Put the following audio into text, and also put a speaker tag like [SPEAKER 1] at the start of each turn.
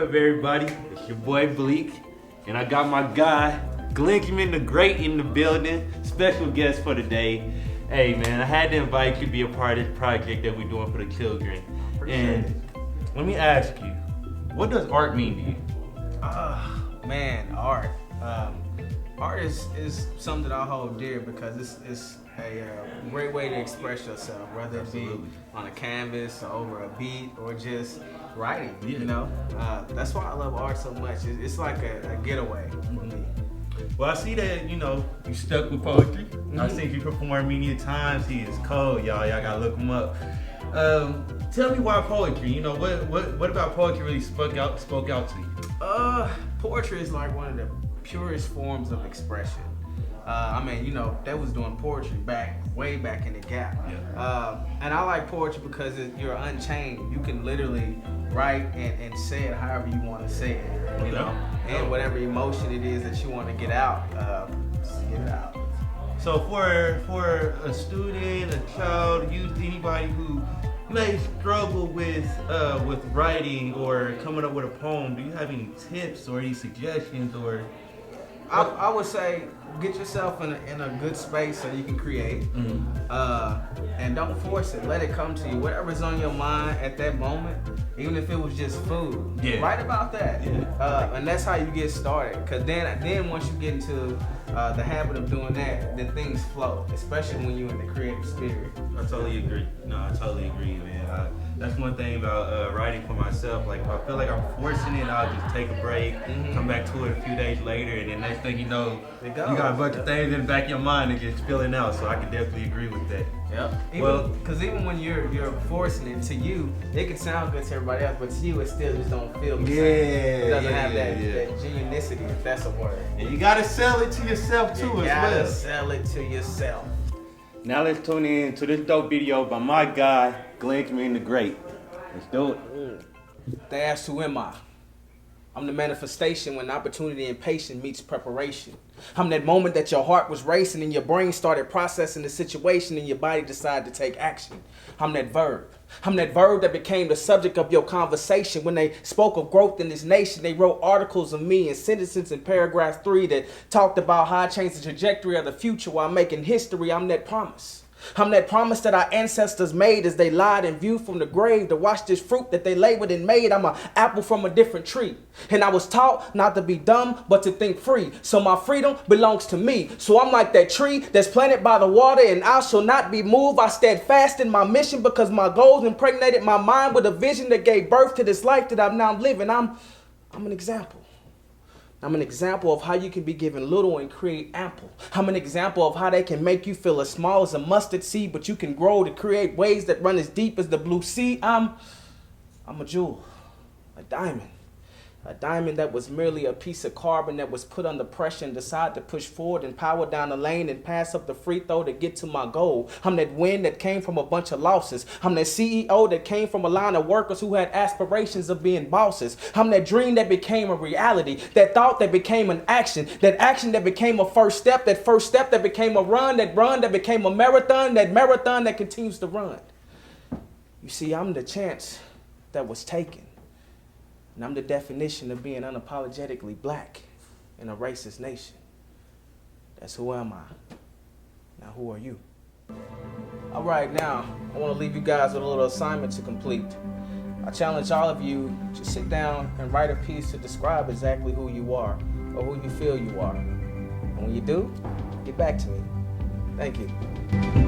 [SPEAKER 1] up, everybody? It's your boy Bleak, and I got my guy Glenjamin Tha Great in the building. Special guest for today. Hey man, I had to invite you to be a part of this project that we're doing for the children. And let me ask you, what does art mean to you?
[SPEAKER 2] Man, art. Art is something that I hold dear because it's a great way to express yourself, whether it be on a canvas or over a beat or just writing.
[SPEAKER 1] Yeah.
[SPEAKER 2] You know, that's why I love art so much. It's like a getaway for me.
[SPEAKER 1] Well, I see that, you stuck with poetry. I've seen you perform many times. He is cold, y'all. Y'all gotta look him up. Tell me why poetry? What about poetry really spoke out to you?
[SPEAKER 2] Poetry is like one of the purest forms of expression. They was doing poetry way back in the gap.
[SPEAKER 1] Yeah.
[SPEAKER 2] And I like poetry because you're unchained. You can literally write and say it however you want to say it, and whatever emotion it is that you want to get out, just get it out.
[SPEAKER 1] So for a student, a child, youth, anybody who may struggle with writing or coming up with a poem, do you have any tips or any suggestions or?
[SPEAKER 2] I would say get yourself in a good space so you can create, and don't force it. Let it come to you. Whatever's on your mind at that moment, even if it was just food, write about that.
[SPEAKER 1] Yeah.
[SPEAKER 2] And that's how you get started. Cause then once you get into the habit of doing that, then things flow, especially when you're in the creative spirit.
[SPEAKER 1] I totally agree. No, I totally agree, man. That's one thing about writing for myself. Like, if I feel like I'm forcing it, I'll just take a break, come back to it a few days later, and then next thing you know, you got a bunch of things in the back of your mind that just spilling out. So I can definitely agree with that.
[SPEAKER 2] Yep. Because even when you're forcing it to you, it can sound good to everybody else, but to you, it still just don't feel the same. It doesn't have that genuinicity, if that's a word.
[SPEAKER 1] And you gotta sell it to yourself too, as well.
[SPEAKER 2] You gotta sell it to yourself.
[SPEAKER 1] Now let's tune in to this dope video by my guy, Glenjamin Tha Great. Let's do it.
[SPEAKER 2] They asked, who am I? I'm the manifestation when opportunity and patience meets preparation. I'm that moment that your heart was racing and your brain started processing the situation and your body decided to take action. I'm that verb. I'm that verb that became the subject of your conversation. When they spoke of growth in this nation, they wrote articles of me and sentences in paragraph 3 that talked about how I changed the trajectory of the future while making history. I'm that promise. I'm that promise that our ancestors made as they lied and viewed from the grave to watch this fruit that they labored and made. I'm an apple from a different tree. And I was taught not to be dumb, but to think free. So my freedom belongs to me. So I'm like that tree that's planted by the water and I shall not be moved. I steadfast in my mission because my goals impregnated my mind with a vision that gave birth to this life that I'm now living. I'm an example. I'm an example of how you can be given little and create ample. I'm an example of how they can make you feel as small as a mustard seed, but you can grow to create waves that run as deep as the blue sea. I'm a jewel, a diamond. A diamond that was merely a piece of carbon that was put under pressure and decided to push forward and power down the lane and pass up the free throw to get to my goal. I'm that win that came from a bunch of losses. I'm that CEO that came from a line of workers who had aspirations of being bosses. I'm that dream that became a reality, that thought that became an action that became a first step that became a run that became a marathon that continues to run. You see, I'm the chance that was taken. And I'm the definition of being unapologetically black in a racist nation. That's who am I. Now who are you? All right, now I want to leave you guys with a little assignment to complete. I challenge all of you to sit down and write a piece to describe exactly who you are or who you feel you are. And when you do, get back to me. Thank you.